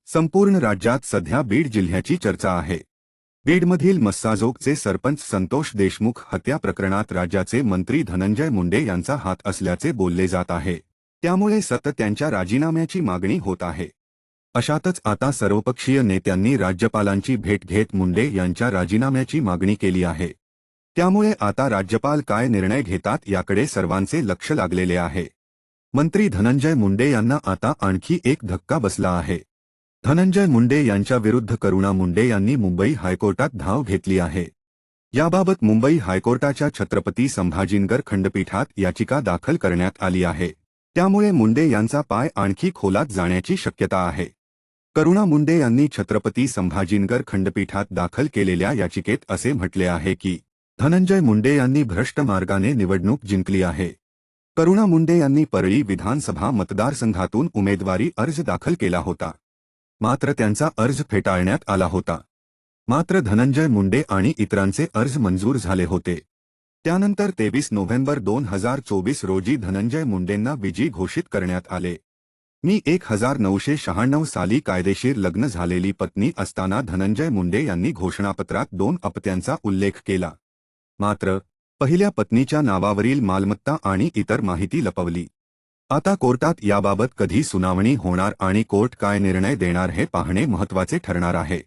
संपूर्ण राज्यात सध्या बीड जिल्ह्याची चर्चा आहे। बीडमधील मस्साजोगचे सरपंच संतोष देशमुख हत्या प्रकरणात राज्याचे मंत्री धनंजय मुंडे यांचा हात असल्याचे बोलले जात आहे। त्यामुळे सतत त्यांच्या राजीनाम्याची मागणी होत आहे। अशातच आता सर्वपक्षीय नेत्यांनी राज्यपालांची भेट घेत मुंडे यांच्या राजीनाम्याची मागणी केली आहे। त्यामुळे आता राज्यपाल काय निर्णय घेतात याकडे सर्वांचे लक्ष लागलेले आहे। मंत्री धनंजय मुंडे यांना आता आणखी एक धक्का बसला आहे। धनंजय मुंडे यांच्या विरुद्ध करुणा मुंडे यांनी मुंबई हायकोर्टात धाव घेतली आहे। याबाबत मुंबई हायकोर्टाच्या छत्रपती संभाजीनगर खंडपीठात याचिका दाखल करण्यात आली आहे। त्यामुळे मुंडे यांचा पाय आणखी खोलात जाण्याची शक्यता आहे। करुणा मुंडे यांनी छत्रपती संभाजीनगर खंडपीठात दाखल केलेल्या याचिकेत असे म्हटले आहे की धनंजय मुंडे यांनी भ्रष्ट मार्गाने निवडणूक जिंकली आहे। करुणा मुंडे यांनी परळी विधानसभा मतदारसंघातून उमेदवारी अर्ज दाखल केला होता, मात्र त्यांचा अर्ज फेटाळण्यात आला होता। मात्र धनंजय मुंडे आणि इतरांचे अर्ज मंजूर झाले होते। त्यानंतर 23 नोव्हेंबर 2024 रोजी धनंजय मुंडेंना विजयी घोषित करण्यात आले। मी 1996 साली कायदेशीर लग्न झालेली पत्नी असताना धनंजय मुंडे यांनी घोषणापत्रात 2 अपत्यांचा उल्लेख केला। मात्र पहिल्या पत्नीच्या नावावरील मालमत्ता आणि इतर माहिती लपवली। आता कोर्टात याबाबत कधी सुनावणी होणार आणि कोर्ट काय निर्णय देणार हे पाहणे महत्त्वाचे ठरणार आहे।